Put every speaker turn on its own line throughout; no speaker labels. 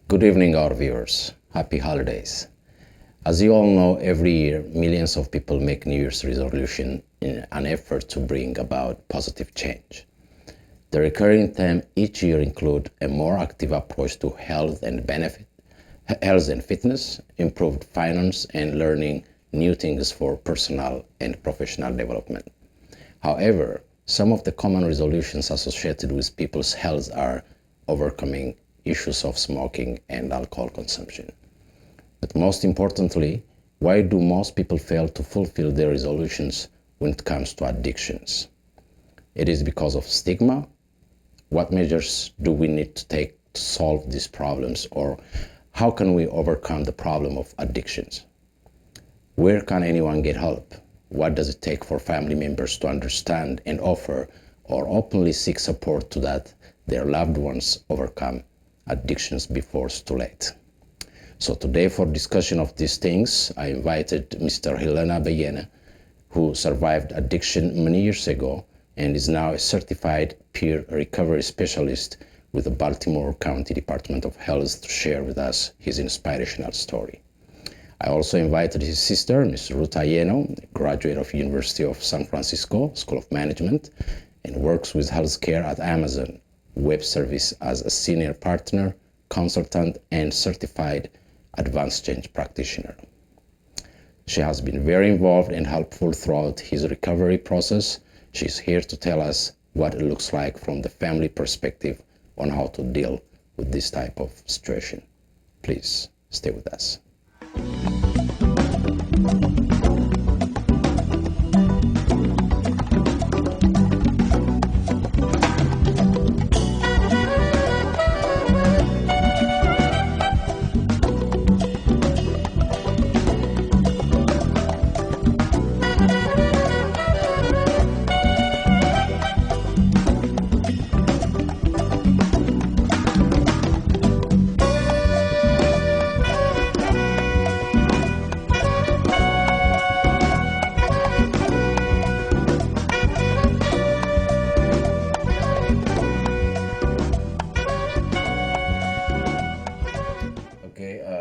Good evening, our viewers. Happy holidays. As you all know, every year, millions of people make New Year's resolution in an effort to bring about positive change. The recurring theme each year include a more active approach to health and fitness, improved finance, and learning new things for personal and professional development. However, some of the common resolutions associated with people's health are overcoming issues of smoking and alcohol consumption. But most importantly, why do most people fail to fulfill their resolutions when it comes to addictions? It is because of stigma. What measures do we need to take to solve these problems, or how can we overcome the problem of addictions? Where can anyone get help? What does it take for family members to understand and offer or openly seek support so that their loved ones overcome addictions before it's too late? So today, for discussion of these things, I invited Mr. Hellina Beyene, who survived addiction many years ago and is now a certified peer recovery specialist with the Baltimore County Department of Health, to share with us his inspirational story. I also invited his sister, Ms. Ruth Ayenew, a graduate of University of San Francisco School of Management, and works with healthcare at Amazon Web Service as a senior partner, consultant, and certified advanced change practitioner. She has been very involved and helpful throughout his recovery process. She's here to tell us what it looks like from the family perspective on how to deal with this type of situation. Please stay with us.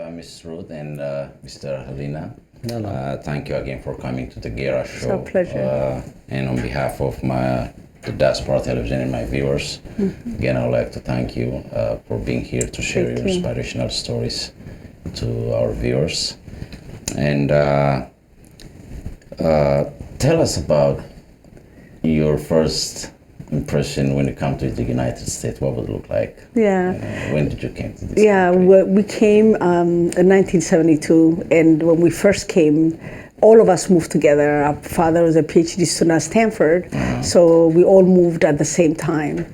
Ms. Ruth and Mr. Hellina, thank you again for coming to the Gera-show.
It's a pleasure.
And on behalf of the Diaspora Television and my viewers, again, I would like to thank you for being here to share your inspirational stories to our viewers. And tell us about your first impression when you come to the United States. What would it look like?
Yeah.
When did you come to this
country? We came in 1972, and when we first came, all of us moved together. Our father was a PhD student at Stanford, so we all moved at the same time.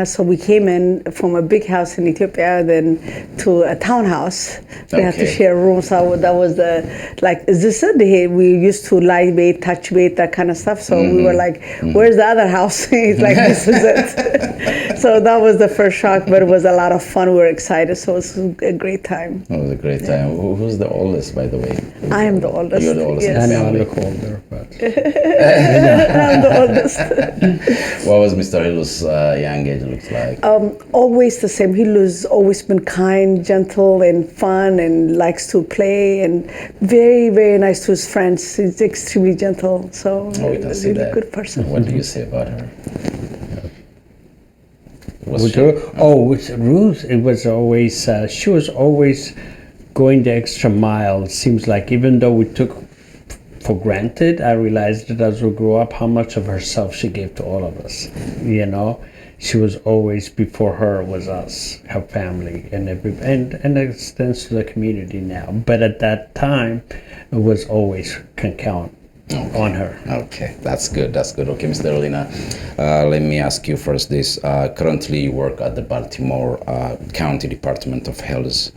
So we came in from a big house in Ethiopia, then to a townhouse. We had to share rooms. So that was is this it? We used to lie bait, touch bait, that kind of stuff. So we were like, where's the other house? It's like, this is it. So that was the first shock, but it was a lot of fun. We were excited, so it was a great time.
It was a great time. Who's the oldest, by the way?
I am the oldest.
You're the oldest in the
I
family.
know I look older, but...
I'm the oldest.
What was Mr. Hilu's young age looks like?
Always the same. Hilu's always been kind, gentle, and fun, and likes to play, and very, very nice to his friends. He's extremely gentle, so
we can see
really
that.
Good person.
What do you say about her?
With Ruth, it was always, she was always going the extra mile. It seems like even though we took for granted, I realized that as we grew up, how much of herself she gave to all of us. You know, she was always, before her was us, her family, and it extends to the community now. But at that time, it was always can count on her.
Okay, that's good. Okay, Mr. Hellina, let me ask you first this. Currently, you work at the Baltimore County Department of Health,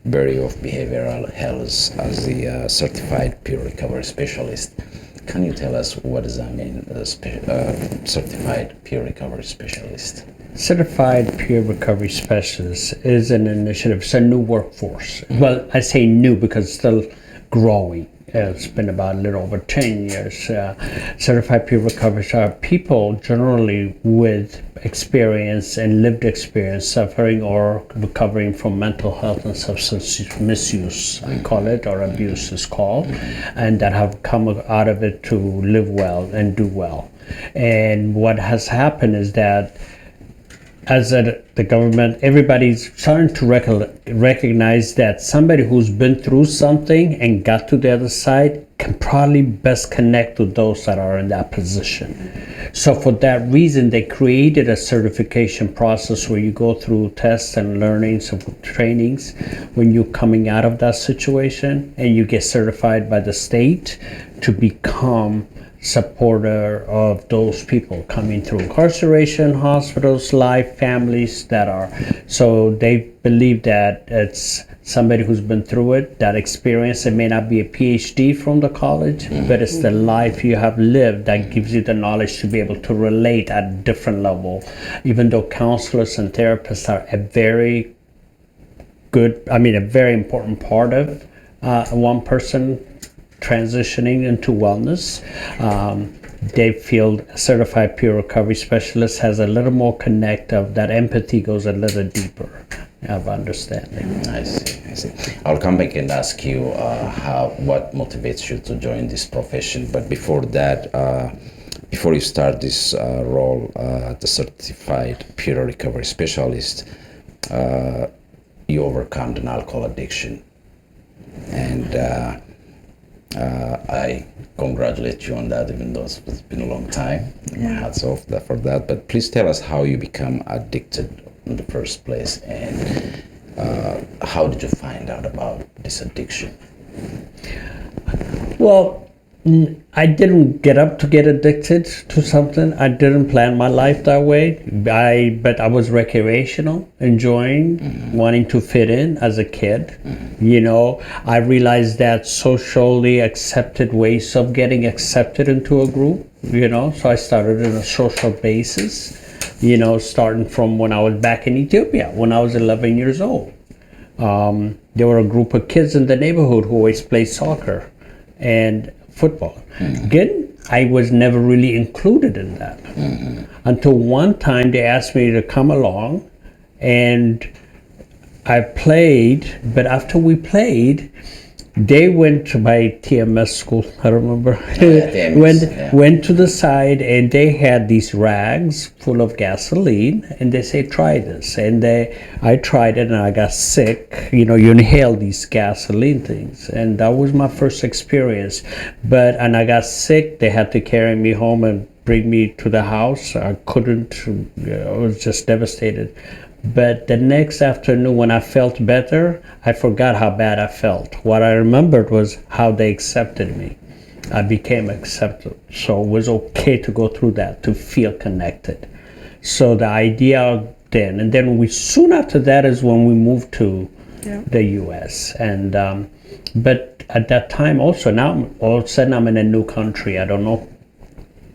Bureau of Behavioral Health, as the certified peer recovery specialist. Can you tell us what does that mean, certified peer recovery specialist?
Certified Peer Recovery Specialist is an initiative. It's a new workforce. Well, I say new because it's still growing. It's been about a little over 10 years. Certified peer recovery are people generally with experience and lived experience suffering or recovering from mental health and substance misuse, I call it, or abuse is called, and that have come out of it to live well and do well. And what has happened is that as the government, everybody's starting to recognize that somebody who's been through something and got to the other side can probably best connect with those that are in that position. So for that reason, they created a certification process where you go through tests and learnings and trainings when you're coming out of that situation, and you get certified by the state to become supporter of those people coming through incarceration, hospitals, life, families that are. So they believe that it's somebody who's been through it, that experience. It may not be a PhD from the college, but it's the life you have lived that gives you the knowledge to be able to relate at a different level. Even though counselors and therapists are a very important part of one person transitioning into wellness. They feel a certified peer recovery specialist has a little more connect of that empathy goes a little deeper of understanding.
I see. I'll come back and ask you what motivates you to join this profession. But before that, before you start this role, the certified peer recovery specialist, you overcome an alcohol addiction, and I congratulate you on that, even though it's been a long time. My hats off for that. But please tell us how you become addicted in the first place, and how did you find out about this addiction?
Well, I didn't get up to get addicted to something. I didn't plan my life that way. But I was recreational, enjoying, wanting to fit in as a kid. You know, I realized that socially accepted ways of getting accepted into a group, you know, so I started on a social basis, you know, starting from when I was back in Ethiopia, when I was 11 years old. There were a group of kids in the neighborhood who always played soccer and football. Again, I was never really included in that until one time they asked me to come along, and I played. But after we played, they went to my TMS school, I remember, went to the side, and they had these rags full of gasoline, and they say, try this. And I tried it, and I got sick. You know, you inhale these gasoline things, and that was my first experience. And I got sick. They had to carry me home and bring me to the house. I couldn't, I was just devastated. But the next afternoon when I felt better, I forgot how bad I felt. What I remembered was how they accepted me. I became accepted. So it was okay to go through that, to feel connected. So the idea then, and then soon after that is when we moved to the US. And but at that time also, now all of a sudden I'm in a new country. I don't know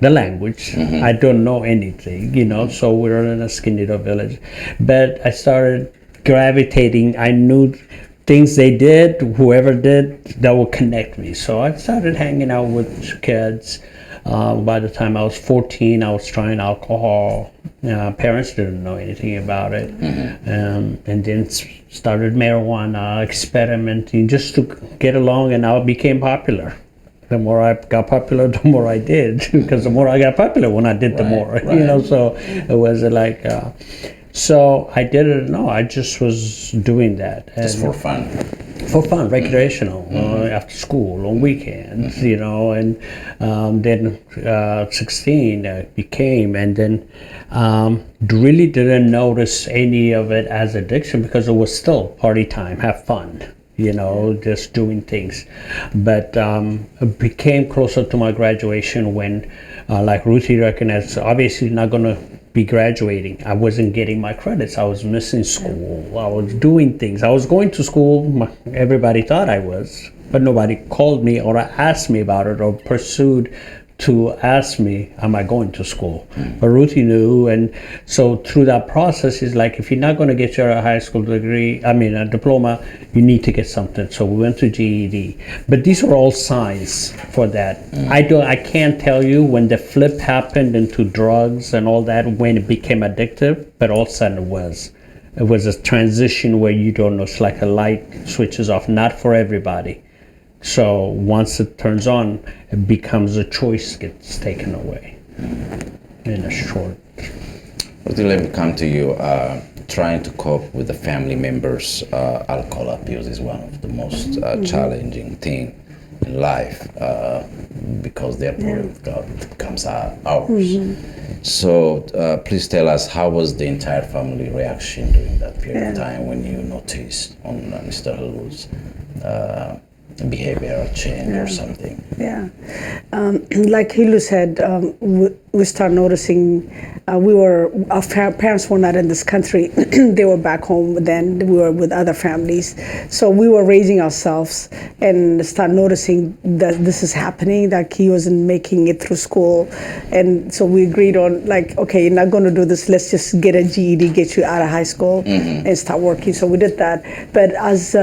the language. I don't know anything, you know, so we were in a skinny little village. But I started gravitating. I knew things they did, whoever did, that would connect me. So I started hanging out with kids. By the time I was 14, I was trying alcohol. Parents didn't know anything about it. And then started marijuana, experimenting just to get along, and now it became popular. The more I got popular, the more I did, because the more I got popular when I did, the more, you know, so it was like, so I didn't know, I just was doing that.
Just for fun?
For fun, recreational, after school, on weekends, you know, and then 16 I became, and then really didn't notice any of it as addiction because it was still party time, have fun. You know, just doing things. But it became closer to my graduation when, like Ruthie recognized, obviously not going to be graduating. I wasn't getting my credits. I was missing school. I was doing things. I was going to school. Everybody thought I was, but nobody called me or asked me about it or pursued to ask me, am I going to school? But Ruthie knew, and so through that process, he's like, if you're not going to get your high school degree, a diploma, you need to get something. So we went to GED. But these are all signs for that. I can't tell you when the flip happened into drugs and all that, when it became addictive, but all of a sudden it was. It was a transition where you don't know, it's like a light switches off, not for everybody. So once it turns on, it becomes a choice gets taken away in a short.
Let me come to you. Trying to cope with the family members' alcohol abuse is one of the most challenging thing in life because their problem becomes ours. So please tell us, how was the entire family reaction during that period of time when you noticed on Mr. Hill's behavioral change or something?
Like Hilu said, we started noticing our parents were not in this country. They were back home then. We were with other families. So we were raising ourselves and start noticing that this is happening, that he wasn't making it through school. And so we agreed on, like, okay, you're not going to do this. Let's just get a GED, get you out of high school and start working. So we did that. But as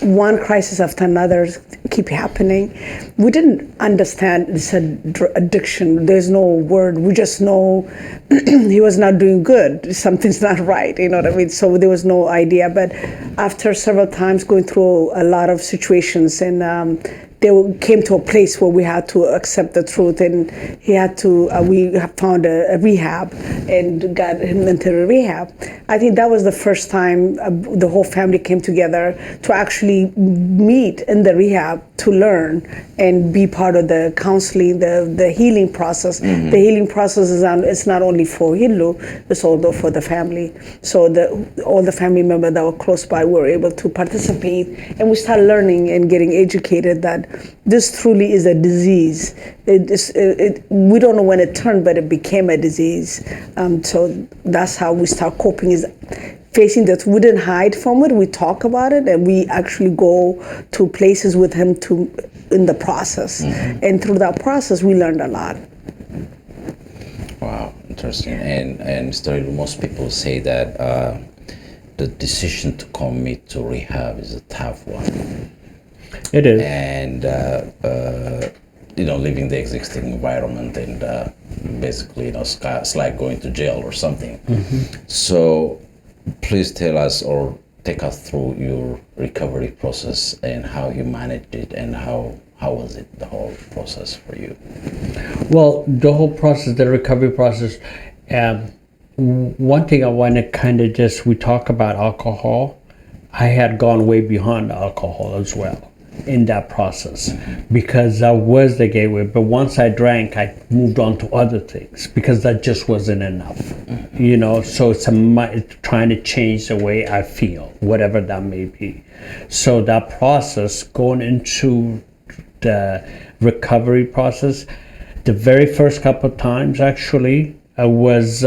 one crisis after another keep happening, we didn't understand it's addiction. There's no word. We just know he was not doing good. Something's not right. You know what I mean? So there was no idea. But after several times going through a lot of situations, and they came to a place where we had to accept the truth, and he had to. We found a rehab and got him into the rehab. I think that was the first time the whole family came together to actually meet in the rehab to learn and be part of the counseling, the healing process. The healing process it's not only for Hilu, it's also for the family. So all the family members that were close by were able to participate, and we started learning and getting educated that this truly is a disease. We don't know when it turned, but it became a disease. So that's how we start coping, is facing that. We didn't hide from it. We talk about it, and we actually go to places with him in the process. And through that process, we learned a lot.
Wow, interesting. And still, most people say that the decision to commit to rehab is a tough one.
It is.
And leaving the existing environment and basically, it's like going to jail or something. So please tell us or take us through your recovery process and how you managed it, and how was it, the whole process for you?
Well, the whole process, the recovery process, one thing I want to kind of we talk about alcohol. I had gone way beyond alcohol as well in that process, because that was the gateway. But once I drank, I moved on to other things because that just wasn't enough, so it's trying to change the way I feel, whatever that may be. So that process, going into the recovery process, the very first couple of times actually it was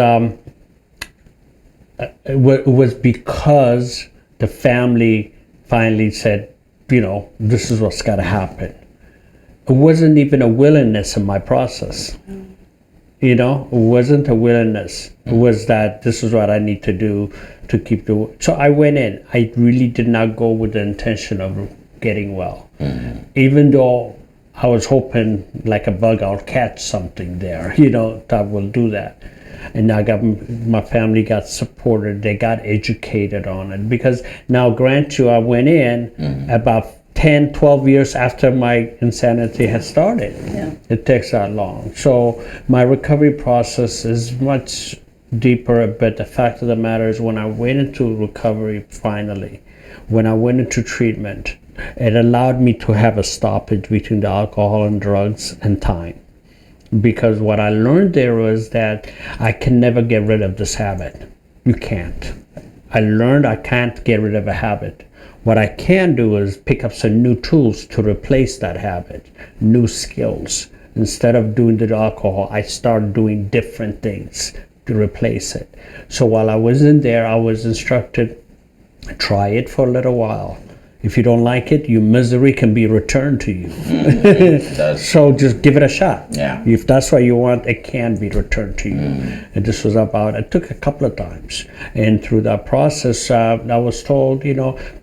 because the family finally said, this is what's got to happen. It wasn't even a willingness in my process. It wasn't a willingness. It was that this is what I need to do to keep the. So I went in. I really did not go with the intention of getting well. Even though I was hoping, like a bug, I'll catch something there, that will do that. And my family got supported. They got educated on it, because now, grant you, I went in about 10, 12 years after my insanity had started. It takes that long. So my recovery process is much deeper, but the fact of the matter is, when I went into recovery finally, when I went into treatment, it allowed me to have a stoppage between the alcohol and drugs and time. Because what I learned there was that I can never get rid of this habit. You can't. I learned I can't get rid of a habit. What I can do is pick up some new tools to replace that habit, new skills. Instead of doing the alcohol, I started doing different things to replace it. So while I was in there, I was instructed, try it for a little while. If you don't like it, your misery can be returned to you. So just give it a shot.
Yeah.
If that's what you want, it can be returned to you. And this was about, it took a couple of times. And through that process, I was told,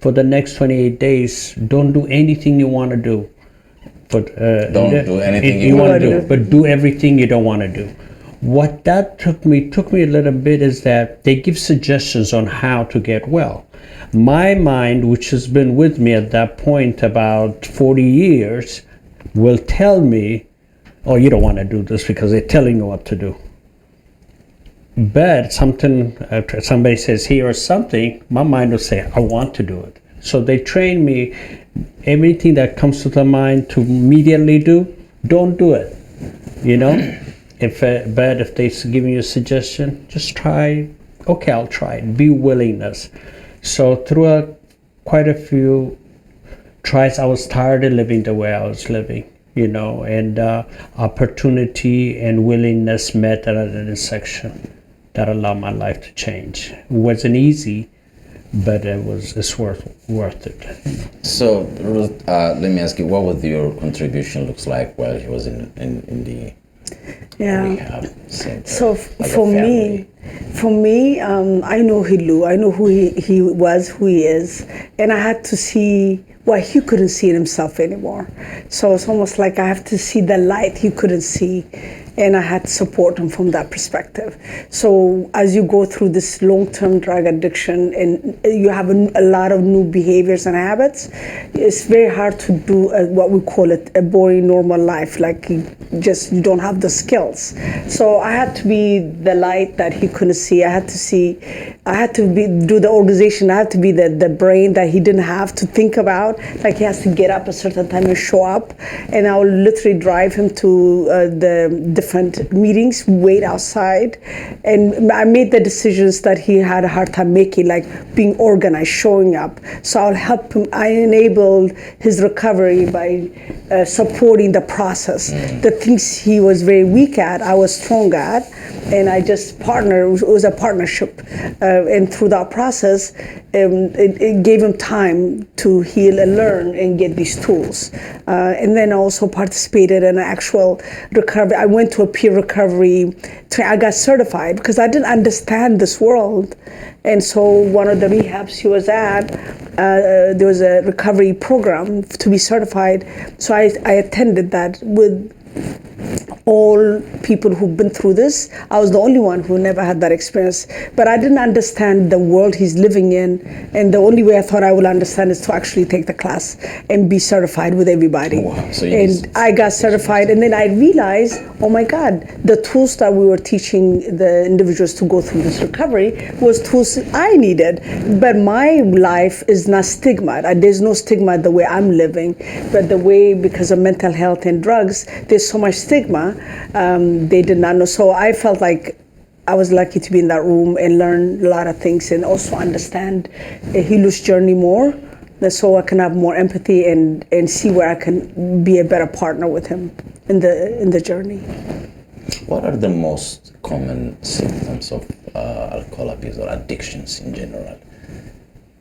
for the next 28 days, don't do anything you want to do. But
Don't do anything
you want to do, but do everything you don't want to do. What that took me a little bit is that they give suggestions on how to get well. My mind, which has been with me at that point about 40 years, will tell me, oh, you don't want to do this because they're telling you what to do. But somebody says here or something, my mind will say, I want to do it. So they train me, everything that comes to the mind to immediately do, don't do it. But if they're giving you a suggestion, just try. Okay, I'll try it. Be willingness. So through quite a few tries, I was tired of living the way I was living, and opportunity and willingness met at an intersection that allowed my life to change. It wasn't easy, but it's worth it.
So, Ruth, let me ask you, what would your contribution looks like while he was in the rehab center?
So for me, I know Hilu. I know who he was, who he is, and I had to see what he couldn't see in himself anymore. So it's almost like I have to see the light he couldn't see, and I had to support him from that perspective. So as you go through this long-term drug addiction and you have a lot of new behaviors and habits, it's very hard to do what we call it a boring normal life, like you don't have the skills. So I had to be the light that he couldn't see. I had to do the organization. I had to be the brain that he didn't have to think about, like he has to get up a certain time and show up, and I will literally drive him to the different meetings, wait outside, and I made the decisions that he had a hard time making, like being organized, showing up. So I'll help him. I enabled his recovery by supporting the process. The things he was very weak at, I was strong at, and I just partnered. It was a partnership, and through that process, it gave him time to heal and learn and get these tools. And then I also participated in an actual recovery. I went to a peer recovery. I got certified because I didn't understand this world. And so one of the rehabs he was at, there was a recovery program to be certified. So I attended that with all people who've been through this. I was the only one who never had that experience, but I didn't understand the world he's living in, and the only way I thought I would understand is to actually take the class and be certified with everybody.
Wow. So
I got certified, and then I realized, oh my God, the tools that we were teaching the individuals to go through this recovery was tools I needed, but my life is not stigma. There's no stigma the way I'm living, but the way, because of mental health and drugs, there's so much stigma. They did not know. So I felt like I was lucky to be in that room and learn a lot of things, and also understand Hilu's journey more, so I can have more empathy and see where I can be a better partner with him in the journey.
What are the most common symptoms of alcohol abuse or addictions in general,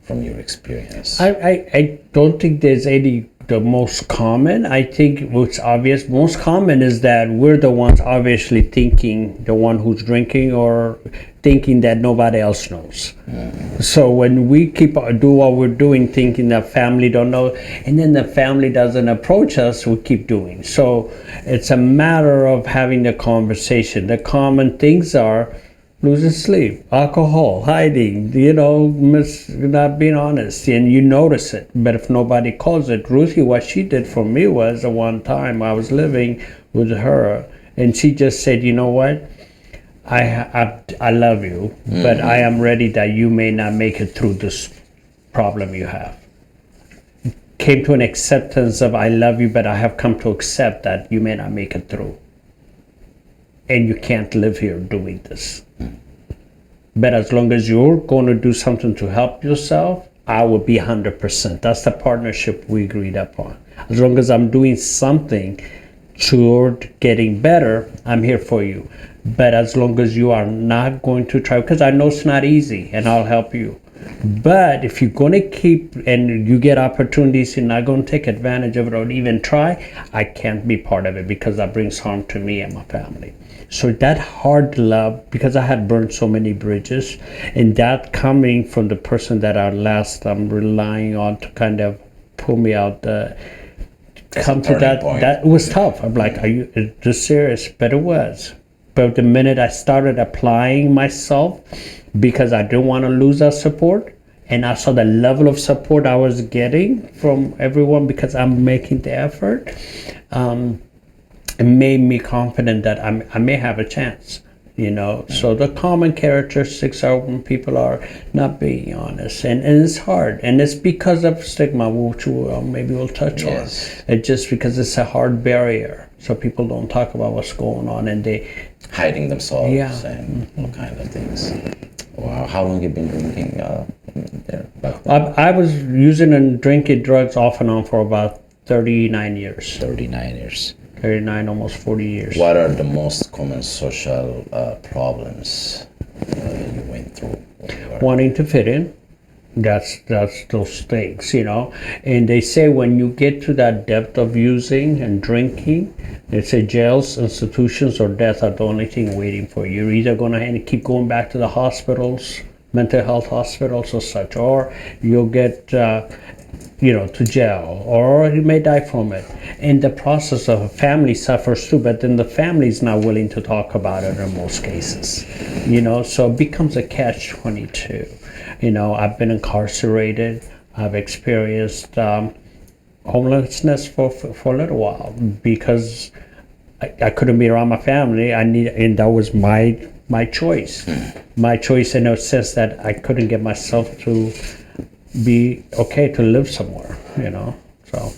from your experience?
I don't think there's the most common. I think what's obvious, most common is that we're the ones obviously thinking, the one who's drinking or thinking that nobody else knows. So when we do what we're doing, thinking that family don't know, and then the family doesn't approach us, we keep doing. So it's a matter of having the conversation. The common things are losing sleep, alcohol, hiding, not being honest, and you notice it. But if nobody calls it, Ruthie, what she did for me was, at one time I was living with her, and she just said, you know what, I love you, but I am ready that you may not make it through this problem you have. Came to an acceptance of, I love you, but I have come to accept that you may not make it through. And you can't live here doing this. But as long as you're going to do something to help yourself, I will be 100%. That's the partnership we agreed upon. As long as I'm doing something toward getting better, I'm here for you. But as long as you are not going to try, because I know it's not easy, and I'll help you. But if you're going to keep and you get opportunities, you're not going to take advantage of it or even try, I can't be part of it because that brings harm to me and my family. So that hard love, because I had burned so many bridges, and that coming from the person that I'm relying on to kind of pull me out, come to that,
point.
that was tough. I'm like, are you this serious? But it was. But the minute I started applying myself, because I didn't want to lose that support, and I saw the level of support I was getting from everyone because I'm making the effort, it made me confident that I may have a chance, you know. So the common characteristics are when people are not being honest, and it's hard, and it's because of stigma, which maybe we'll touch on. It's just because it's a hard barrier, so people don't talk about what's going on, and they
hiding themselves and all kind of things. Wow, how long have you been drinking there?
I was using and drinking drugs off and on for about 39 years.
39 years.
39, almost 40 years.
What are the most common social problems you went through?
Wanting to fit in. That's those things, you know. And they say when you get to that depth of using and drinking, they say jails, institutions, or death are the only thing waiting for you. You're either going to keep going back to the hospitals, mental health hospitals or such, or you'll get to jail, or you may die from it. In the process of a family suffers too, but then the family is not willing to talk about it in most cases, you know. So it becomes a catch-22. You know, I've been incarcerated. I've experienced homelessness for a little while because I couldn't be around my family. And that was my choice. My choice in a sense that I couldn't get myself to be okay to live somewhere, you know. So.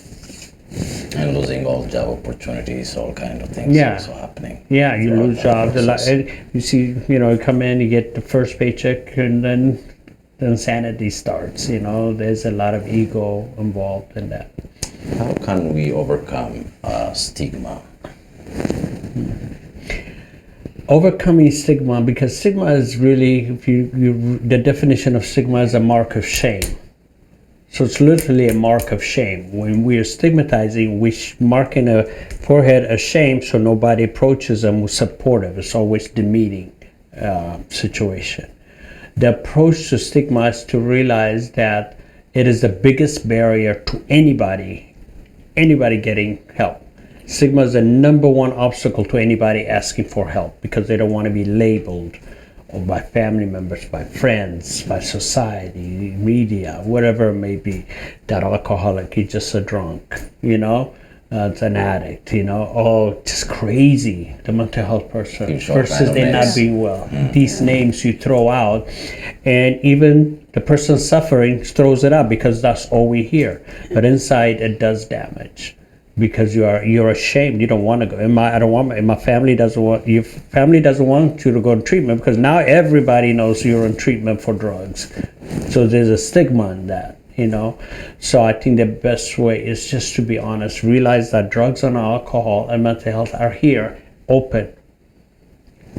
And losing all job opportunities, all kind of things also happening.
Yeah, you lose jobs. You see, you know, you come in, you get the first paycheck, and then insanity starts. You know, there's a lot of ego involved in that.
How can we overcome stigma?
Overcoming stigma, because stigma is really, the definition of stigma is a mark of shame. So it's literally a mark of shame. When we are stigmatizing, we mark in a forehead a shame so nobody approaches them with supportive. It's always demeaning situation. The approach to stigma is to realize that it is the biggest barrier to anybody getting help. Stigma is the number one obstacle to anybody asking for help because they don't want to be labeled or by family members, by friends, by society, media, whatever it may be. That alcoholic, he's just a drunk, you know, it's an addict, you know, oh, just crazy, the mental health person, versus they not being well. These names you throw out, and even the person suffering throws it out because that's all we hear. But inside it does damage. Because you're ashamed, you don't want to go. My family doesn't want your family doesn't want you to go to treatment because now everybody knows you're in treatment for drugs. So there's a stigma in that, you know. So I think the best way is just to be honest, realize that drugs and alcohol and mental health are here, open,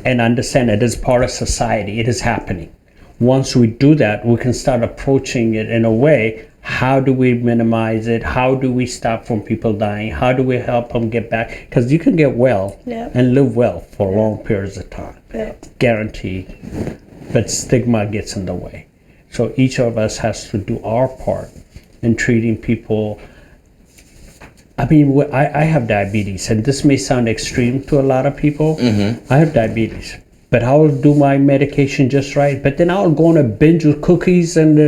and understand it is part of society. It is happening. Once we do that, we can start approaching it in a way. How do we minimize it? How do we stop from people dying? How do we help them get back? Because you can get well and live well for long periods of time. Guaranteed. But stigma gets in the way. So each of us has to do our part in treating people. I mean, I have diabetes, and this may sound extreme to a lot of people. I have diabetes. But I'll do my medication just right. But then I'll go on a binge with cookies and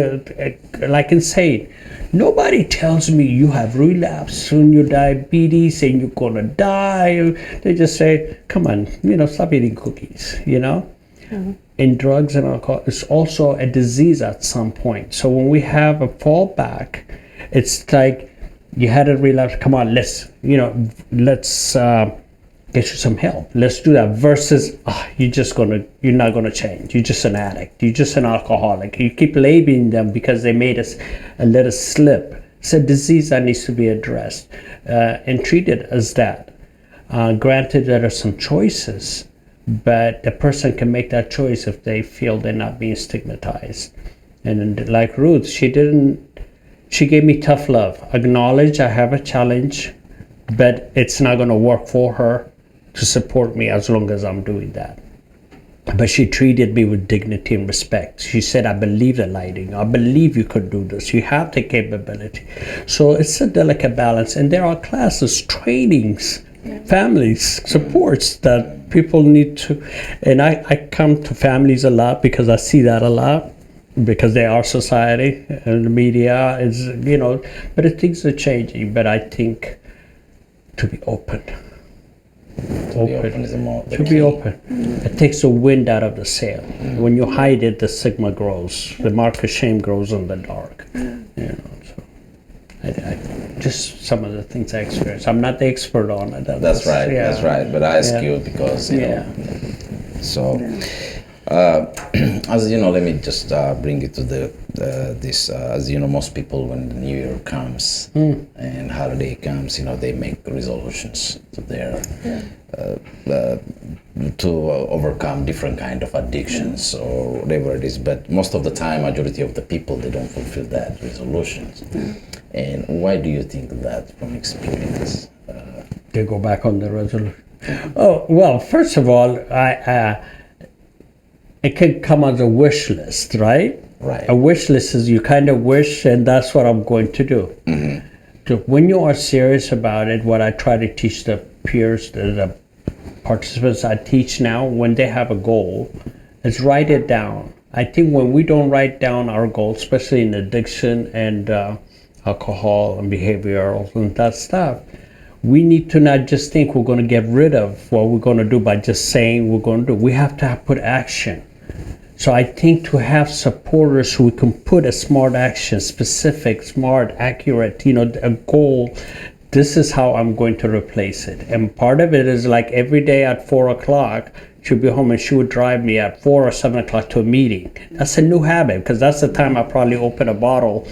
like insane. Nobody tells me you have relapse on your diabetes and you're gonna die. They just say, come on, you know, stop eating cookies, you know? In drugs and alcohol, it's also a disease at some point. So when we have a fallback, it's like you had a relapse, come on, let's get you some help. Let's do that. Versus, you're not gonna change. You're just an addict. You're just an alcoholic. You keep labeling them because they made us and let us slip. It's a disease that needs to be addressed and treated as that. Granted, there are some choices, but the person can make that choice if they feel they're not being stigmatized. And like Ruth, she gave me tough love. Acknowledge I have a challenge, but it's not going to work for her to support me as long as I'm doing that. But she treated me with dignity and respect. She said, I believe the lighting. I believe you could do this. You have the capability. So it's a delicate balance. And there are classes, trainings, families, supports that people need to. And I come to families a lot because I see that a lot, because they are society and the media is, but things are changing. But I think to be open.
To be open is the
To
key.
be open. It takes the wind out of the sail. When you hide it, the stigma grows. The mark of shame grows in the dark. So I just some of the things I experienced. I'm not the expert on it.
That's right. That's right. But I ask you because you know. So, as you know, let me just bring it to this. As you know, most people when the New Year comes and holiday comes, they make resolutions to their to overcome different kind of addictions or whatever it is. But most of the time, majority of the people, they don't fulfill that resolutions. And why do you think that from experience?
They go back on the resolution. Oh well, first of all, it can come as a wish list, right?
Right.
A wish list is you kind of wish, and that's what I'm going to do. So when you are serious about it, what I try to teach the peers, the participants I teach now, when they have a goal, is write it down. I think when we don't write down our goals, especially in addiction and alcohol and behavioral and that stuff, we need to not just think we're going to get rid of what we're going to do by just saying we're going to do. We have to put action. So I think to have supporters who can put a smart action, specific, smart, accurate, a goal, this is how I'm going to replace it. And part of it is like every day at 4:00, she'll be home and she would drive me at 4 or 7 o'clock to a meeting. That's a new habit because that's the time I probably open a bottle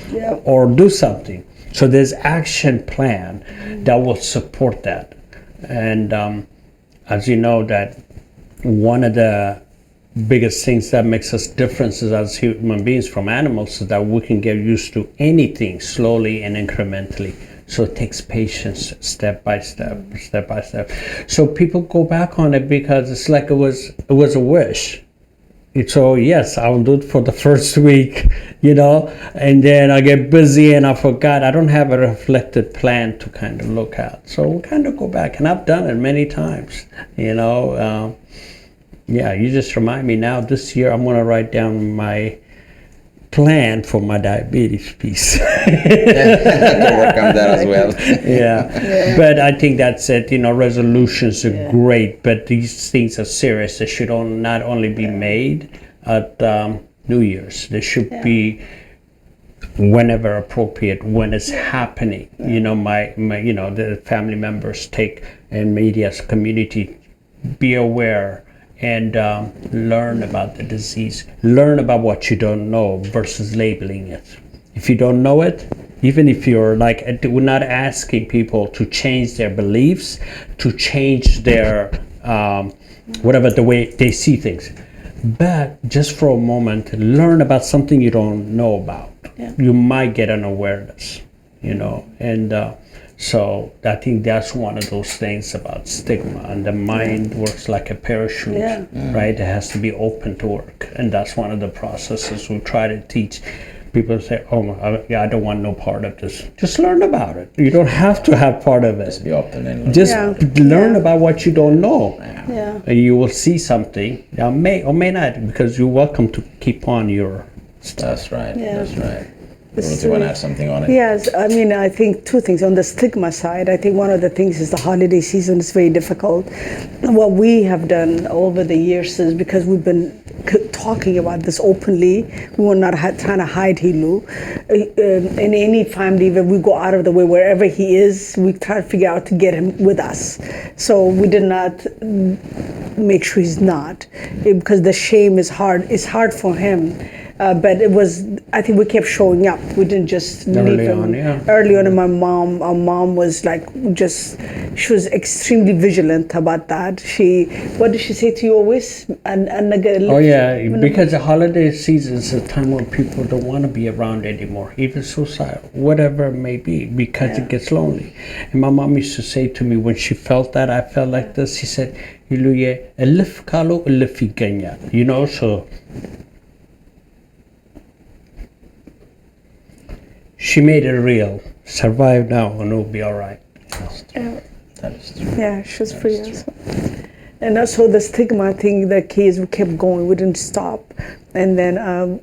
or do something. So there's action plan that will support that. And as you know, that one of the biggest things that makes us differences as human beings from animals is that we can get used to anything slowly and incrementally. So it takes patience, step by step. So people go back on it because it's like it was a wish. So yes, I'll do it for the first week, and then I get busy and I forgot. I don't have a reflected plan to kind of look at. So we kind of go back, and I've done it many times, you just remind me now. This year I'm going to write down my plan for my diabetes piece.
To work on that as well.
But I think that's it. Resolutions are great, but these things are serious. They should not only be made at New Year's. They should be whenever appropriate, when it's happening. My the family members take, and media as a community, be aware and learn about the disease. Learn about what you don't know versus labeling it. If you don't know it, even if you're we're not asking people to change their beliefs, to change their whatever the way they see things. But just for a moment, learn about something you don't know about. You might get an awareness, and so I think that's one of those things about stigma, and the mind works like a parachute, right? It has to be open to work, and that's one of the processes we try to teach. People say, I don't want no part of this. Just learn about it. You don't have to have part of it.
Just be open and learn.
Just learn about what you don't know. And you will see something that may or may not, because you're welcome to keep on your stuff.
That's right. That's right. Ruth, you want to add something on it?
Yes, I think two things. On the stigma side, I think one of the things is the holiday season is very difficult. What we have done over the years is, because we've been talking about this openly, we were not trying to hide Hilu. In any family, when we go out of the way, wherever he is, we try to figure out to get him with us. So we did not make sure he's not, because the shame is hard. It's hard for him. but it was, I think we kept showing up. We didn't just leave him. Early on, our mom was like, she was extremely vigilant about that. What did she say to you always?
Because the holiday season is a time when people don't want to be around anymore, even suicide, whatever it may be, because it gets lonely. And my mom used to say to me when she felt that I felt like this, she said, you know, so she made it real. Survive now and it'll be all right.
That is true.
Yeah, she was free also. And also the stigma thing, the kids, we kept going, we didn't stop. And then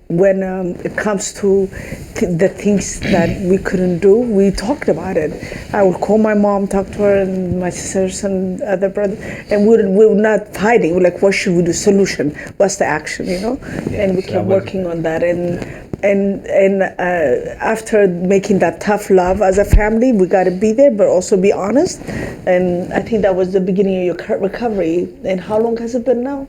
when it comes to the things that we couldn't do, we talked about it. I would call my mom, talk to her, and my sisters and other brothers, and we were not fighting. We're like, what should we do? Solution. What's the action? You know?
Yes,
and we kept working on that. And after making that tough love as a family, we got to be there, but also be honest. And I think that was the beginning of your recovery. And how long has it been now?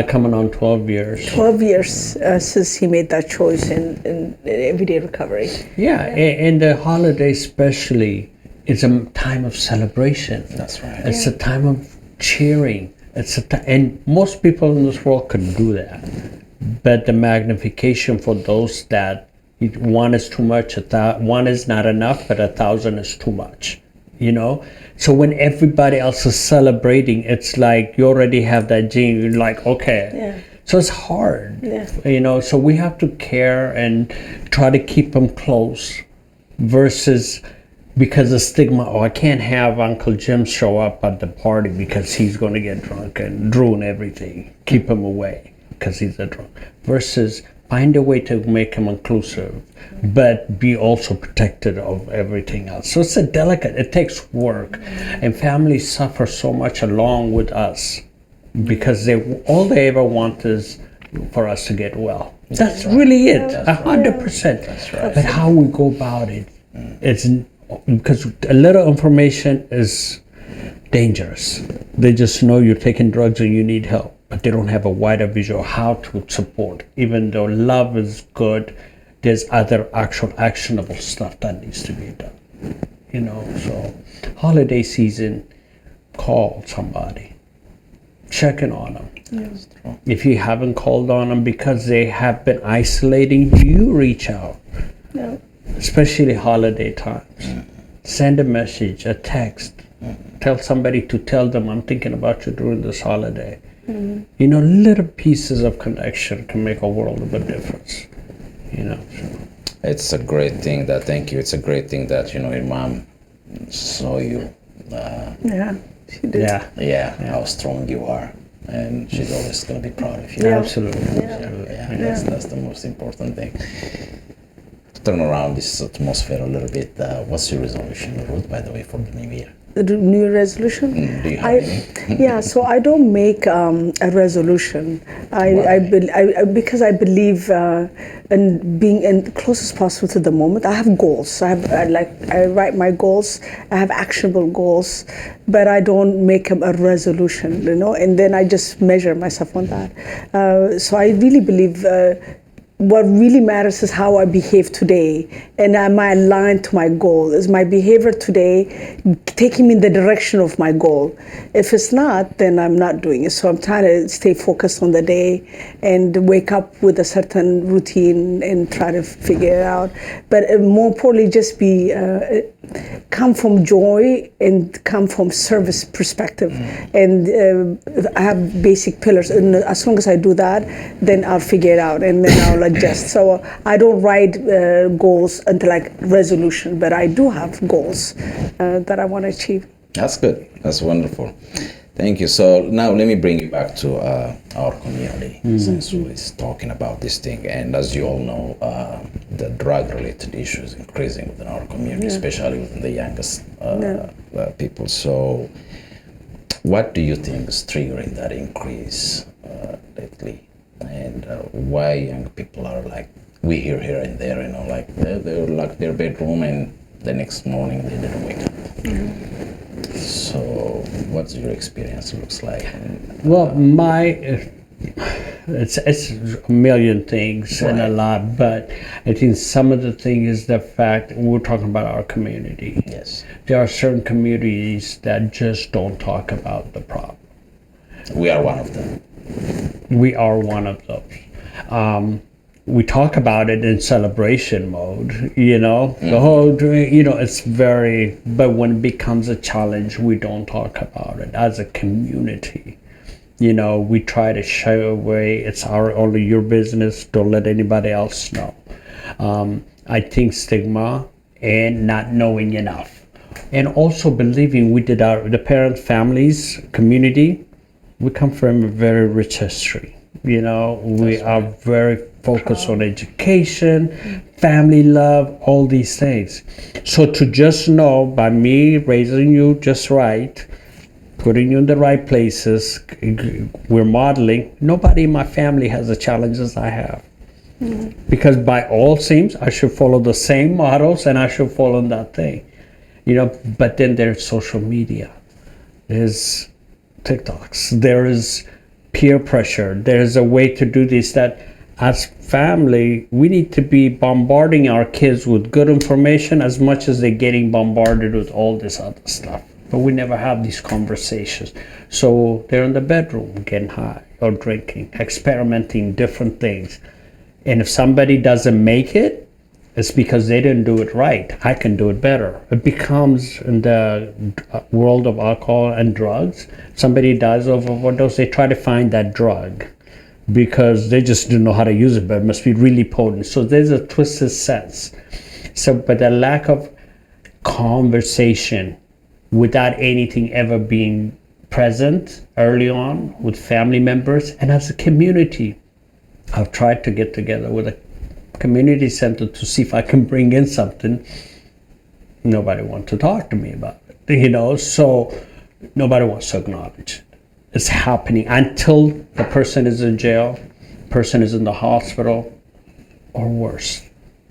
Coming on 12 years.
12 years since he made that choice in everyday recovery.
Yeah, and the holiday especially is a time of celebration.
That's right.
It's a time of cheering. And most people in this world can do that. But the magnification for those that one is too much, one is not enough, but 1,000 is too much, you know? So when everybody else is celebrating, it's like you already have that gene, you're like, okay.
Yeah.
So it's hard, you know? So we have to care and try to keep them close versus because of stigma, I can't have Uncle Jim show up at the party because he's going to get drunk and ruin everything. Keep him away because he's a drunk. Versus find a way to make him inclusive, but be also protected of everything else. So it's it takes work. And families suffer so much along with us because all they ever want is for us to get well. That's really it, 100%.
That's right.
But how we go about it, it's because a little information is dangerous. They just know you're taking drugs and you need help, but they don't have a wider visual how to support. Even though love is good, there's other actual actionable stuff that needs to be done. You know, so holiday season, call somebody, check in on them.
Yes.
If you haven't called on them because they have been isolating, you reach out.
Yeah.
Especially holiday times. Send a message, a text. Tell somebody to tell them, I'm thinking about you during this holiday. You know, little pieces of connection can make a world of a difference. You know.
It's a great thing that, thank you. It's a great thing that, you know, your mom saw you.
Yeah, she did.
Yeah.
How strong you are. And she's always going to be proud of you.
Yeah. Absolutely.
That's the most important thing. Turn around this atmosphere a little bit. What's your resolution, Ruth, by the way, for the new year?
The New Year resolution?
Do you have any?
Yeah, so I don't make a resolution. Because I believe in being in close as possible to the moment. I have goals. I write my goals. I have actionable goals, but I don't make them a resolution, you know. And then I just measure myself on that. So I really believe. What really matters is how I behave today, and am I aligned to my goal? Is my behavior today taking me in the direction of my goal? If it's not, then I'm not doing it. So I'm trying to stay focused on the day and wake up with a certain routine and try to figure it out. But more importantly, just come from joy and come from service perspective. And I have basic pillars, and as long as I do that, then I'll figure it out, and then I'll adjust. So I don't write goals until like resolution, but I do have goals that I want to achieve.
That's good. That's wonderful. Thank you. So now let me bring you back to our community, since we're talking about this thing. And as you all know, the drug-related issue is increasing within our community, especially within the youngest people. So what do you think is triggering that increase lately? And why young people are like, we hear here and there, you know, like they lock their bedroom and the next morning they didn't wake up. So what's your experience looks like?
Well, It's a million things and a lot, but I think some of the thing is the fact we're talking about our community.
Yes.
There are certain communities that just don't talk about the problem.
We are one of them.
We are one of those. We talk about it in celebration mode, the whole drink, it's very, but when it becomes a challenge, we don't talk about it as a community. We try to shy away. It's only your business. Don't let anybody else know. I think stigma and not knowing enough, and also believing we did the parent families community. We come from a very rich history. We are very focused on education, family love, all these things. So to just know by me raising you just right, putting you in the right places, we're modeling. Nobody in my family has the challenges I have. Because by all seems, I should follow the same models and I should follow that thing. But then there's social media. There's TikToks. There is peer pressure. There's a way to do this that as family, we need to be bombarding our kids with good information as much as they're getting bombarded with all this other stuff. But we never have these conversations. So they're in the bedroom getting high or drinking, experimenting different things. And if somebody doesn't make it, it's because they didn't do it right. I can do it better. It becomes in the world of alcohol and drugs. Somebody dies of overdose, they try to find that drug because they just don't know how to use it, but it must be really potent. So there's a twisted sense. But the lack of conversation without anything ever being present early on with family members and as a community. I've tried to get together with a community center to see if I can bring in something. Nobody wants to talk to me about it, so nobody wants to acknowledge it. It's happening until the person is in jail, person is in the hospital, or worse.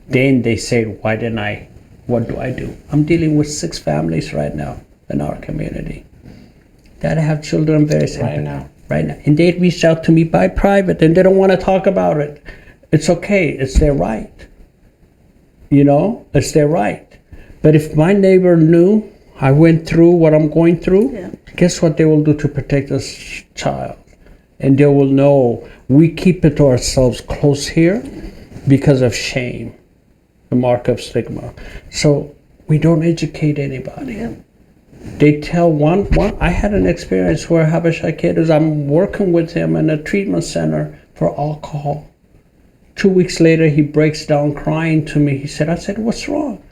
Then they say, what do I do? I'm dealing with 6 families right now in our community that have children very simple. Right now. And they reach out to me by private and they don't want to talk about it. It's okay. It's their right. It's their right. But if my neighbor knew I went through what I'm going through, guess what they will do to protect this child? And they will know we keep it to ourselves close here because of shame, the mark of stigma. So we don't educate anybody. They tell one, I had an experience where Habesha kid I'm working with him in a treatment center for alcohol. 2 weeks later, he breaks down crying to me. I said, what's wrong?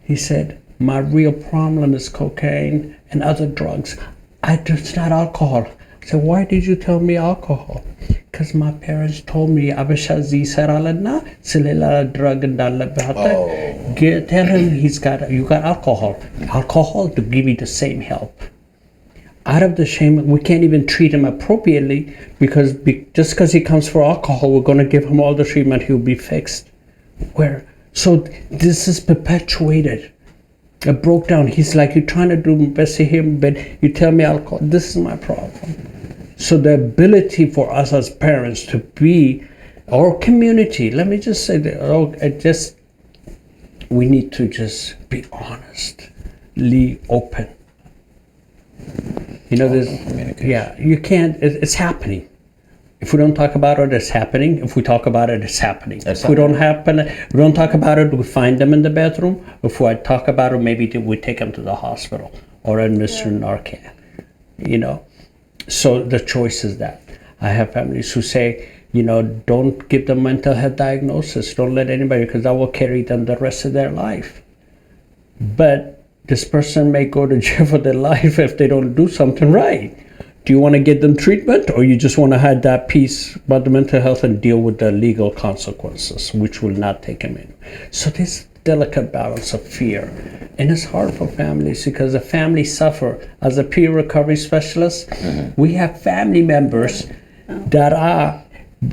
He said, my real problem is cocaine and other drugs. It's not alcohol. I said, why did you tell me alcohol? Because my parents told me, Abisha Zisaralana, Silela drug and tell him you got alcohol. Alcohol to give me the same help. Out of the shame, we can't even treat him appropriately because just because he comes for alcohol, we're going to give him all the treatment, he'll be fixed. So this is perpetuated. It broke down. He's like, you're trying to do best to him, but you tell me alcohol. This is my problem. So the ability for us as parents to be, our community, let me just say that, we need to just be honestly open. You can't, it's happening. If we don't talk about it, it's happening. If we talk about it, it's happening. We don't talk about it, we find them in the bathroom. If we talk about it, maybe we take them to the hospital or administer Narcan, So the choice is that. I have families who say, don't give them mental health diagnosis. Don't let anybody, because that will carry them the rest of their life. But this person may go to jail for their life if they don't do something right. Do you want to get them treatment, or you just want to have that piece about the mental health and deal with the legal consequences, which will not take them in? So this delicate balance of fear. And it's hard for families because the families suffer. As a peer recovery specialist, we have family members that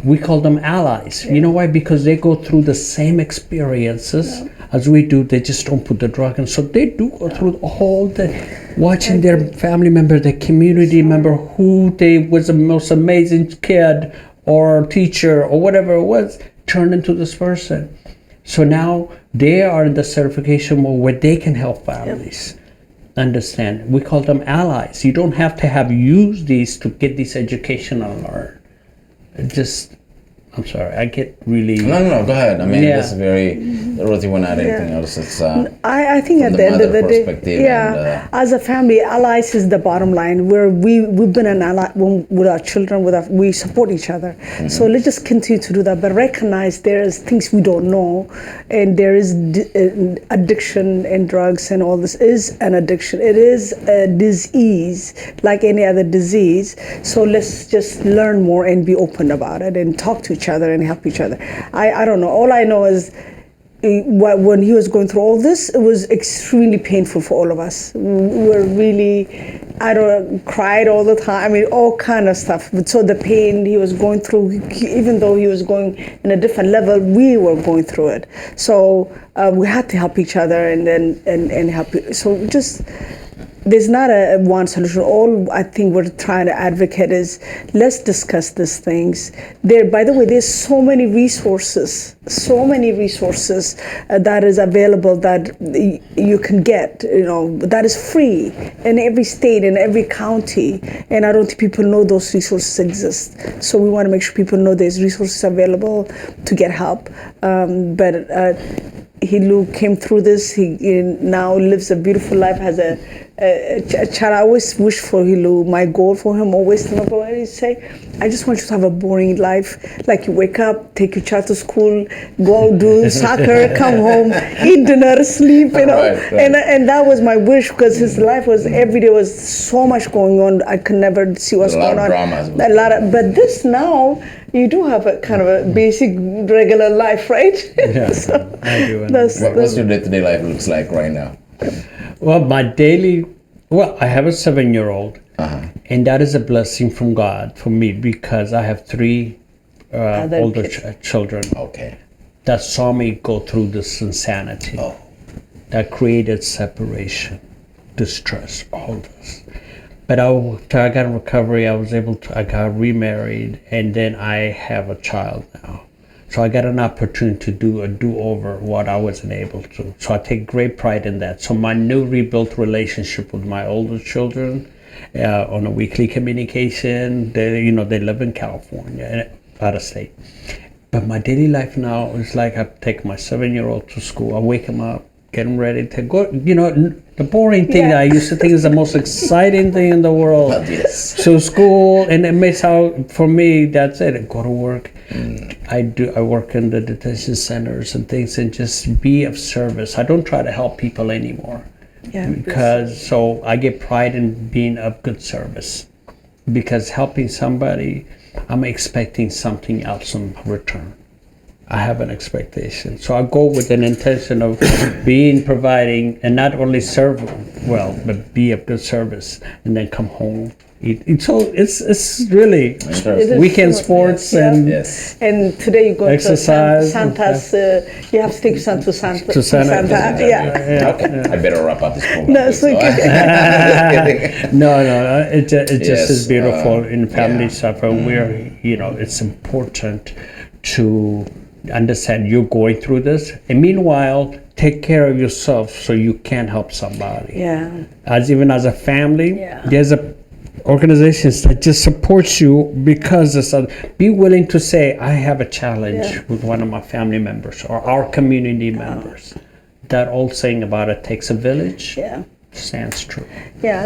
we call them allies. You know why? Because they go through the same experiences as we do. They just don't put the drug in. So they do go through all the watching their family member, their community member, who they was the most amazing kid or teacher or whatever it was turned into this person. So now they are in the certification mode where they can help families understand. We call them allies. You don't have to have used these to get this education and learn. I'm sorry, I get really...
No, go ahead. I mean, that's very... Ruth, you want to add anything else? It's,
I think at the end of the day, as a family, allies is the bottom line. We've been an ally with our children, we support each other. So let's just continue to do that, but recognize there's things we don't know, and there is addiction and drugs and all this is an addiction. It is a disease like any other disease. So let's just learn more and be open about it and talk to each other and help each other. I don't know. All I know is when he was going through all this, it was extremely painful for all of us. We were really, cried all the time. I mean, all kind of stuff. But so the pain he was going through, even though he was going in a different level, we were going through it. So we had to help each other and help. So just. There's not a one solution. All I think we're trying to advocate is let's discuss these things. By the way, there's so many resources that is available that you can get, that is free in every state, in every county. And I don't think people know those resources exist. So we want to make sure people know there's resources available to get help. But Hilu came through this. He now lives a beautiful life, has a child. I always wish for Hilu, my goal for him always to go and say, I just want you to have a boring life. Like you wake up, take your child to school, go do soccer, come home, eat dinner, sleep, Right. And that was my wish, because his life was, every day was so much going on. I could never see what's going on. But this now, you do have a kind of a basic regular life, right?
Yeah,
So
I do.
What's your day-to-day life looks like right now?
Well, I have a 7-year-old, and that is a blessing from God for me, because I have 3 older children that saw me go through this insanity, that created separation, distress, all this. But after I got in recovery, I got remarried, and then I have a child now. So I got an opportunity to do a do-over what I wasn't able to. So I take great pride in that. So my new rebuilt relationship with my older children on a weekly communication, they live in California, out of state. But my daily life now is like I take my 7-year-old to school. I wake him up, get him ready to go. The boring thing that I used to think is the most exciting thing in the world. So school, and it makes out, for me, that's it. I go to work. I work in the detention centers and things, and just be of service. I don't try to help people anymore. So I get pride in being of good service, because helping somebody, I'm expecting something else in return. I have an expectation. So I go with an intention of providing, and not only serve well, but be of good service, and then come home. So it's really weekend sports and
today you go
exercise,
to Santa's. You have to take Santa to Santa.
Okay,
I better wrap up this program.
No, it's okay.
No. It just is beautiful in family stuff, and it's important to understand you're going through this, and meanwhile take care of yourself so you can help somebody. As a family, there's organizations that just supports you because be willing to say, I have a challenge with one of my family members or our community members. That old saying about it takes a village stands true.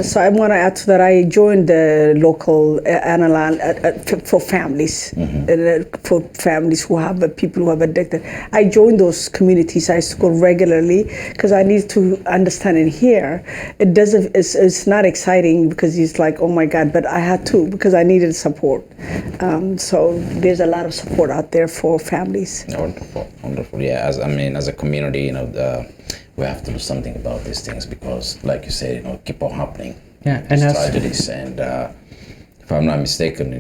So I want to add to that. I joined the local Analan for families, for families who have people who have addicted. I joined those communities. I used to go regularly because I need to understand and hear. It's not exciting because it's like, oh my God, but I had to because I needed support. So there's a lot of support out there for families.
Wonderful. Yeah, as a community, we have to do something about these things because, like you said, keep on happening.
And
tragedies. And if I'm not mistaken,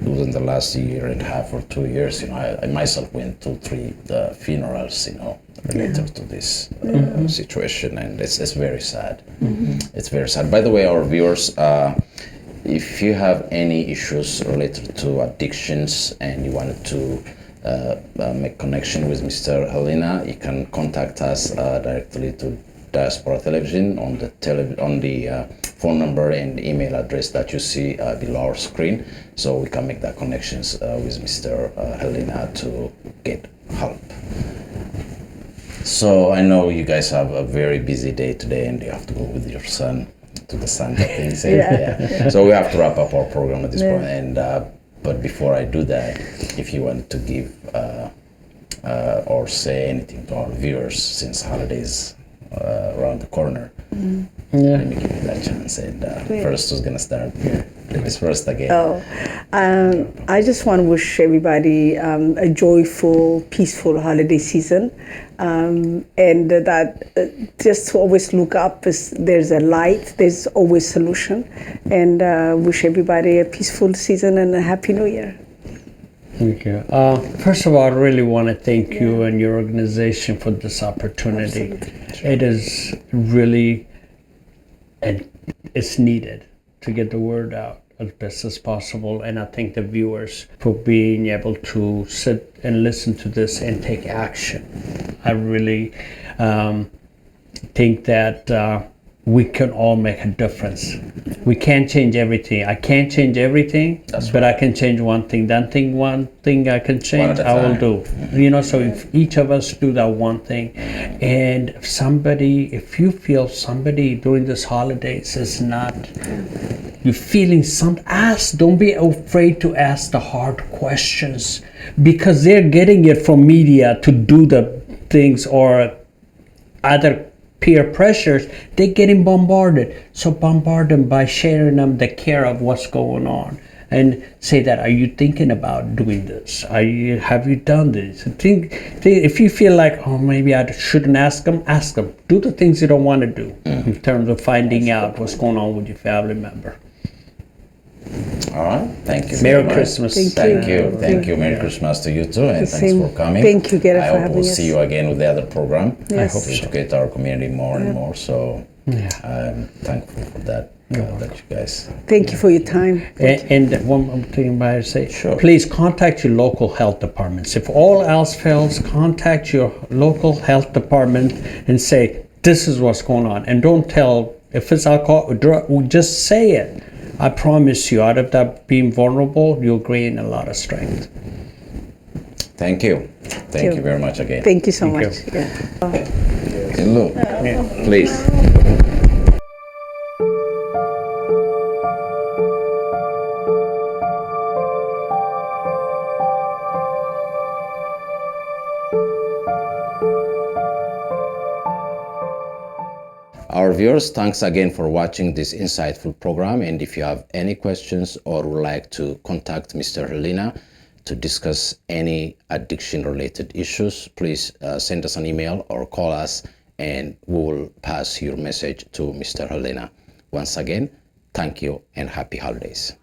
within the last year and a half or 2 years, I myself went to 3 funerals, related to this situation, and it's very sad. It's very sad. By the way, our viewers, if you have any issues related to addictions and you wanted to make connection with Mr. Hellina, you can contact us directly to Diaspora Television on the phone number and email address that you see below our screen, so we can make that connections with Mr. Hellina to get help. So I know you guys have a very busy day today, and you have to go with your son to the Santa thing. Yeah. So we have to wrap up our program at this point. And but before I do that, if you want to give or say anything to our viewers, since holidays around the corner, let me give you that chance. And first, who's gonna start here? Ladies first again.
I just want to wish everybody a joyful, peaceful holiday season, and that just to always look up. There's a light. There's always solution, and wish everybody a peaceful season and a happy New Year.
Thank you. First of all, I really want to thank you and your organization for this opportunity. It is really, and it's needed to get the word out as best as possible. And I thank the viewers for being able to sit and listen to this and take action. I really think that we can all make a difference. We can't change everything. I can't change everything, but I can change one thing. One thing I can change, I will do. You know, so if each of us do that one thing, and if you feel somebody during this holidays is not, you're feeling don't be afraid to ask the hard questions, because they're getting it from media to do the things, or other peer pressures. They're getting bombarded. So bombard them by sharing them the care of what's going on, and say that, are you thinking about doing this? Have you done this? Think if you feel like, oh, maybe I shouldn't ask them, ask them. Do the things you don't want to do in terms of finding out what's going on with your family member.
All right, thank you.
Merry Christmas.
Thank you. Merry Christmas to you too, and thanks for coming.
Thank you, Gera,
I
for
hope
having
we'll
us.
see you again with the other program.
Yes.
I hope to educate our community more and more. So I'm thankful for that. That you guys.
Thank you for your time.
And one more thing I say,
Sure.
Please contact your local health departments. If all else fails, contact your local health department and say, this is what's going on. And don't tell, if it's alcohol or drug, just say it. I promise you, out of that being vulnerable, you'll gain a lot of strength.
Thank you. Thank you very much again.
Thank you so
Thank
much.
you.
Yeah.
Hello. Please. Our viewers, thanks again for watching this insightful program. And if you have any questions or would like to contact Mr. Hellina to discuss any addiction-related issues, please send us an email or call us, and we will pass your message to Mr. Hellina. Once again, thank you and happy holidays.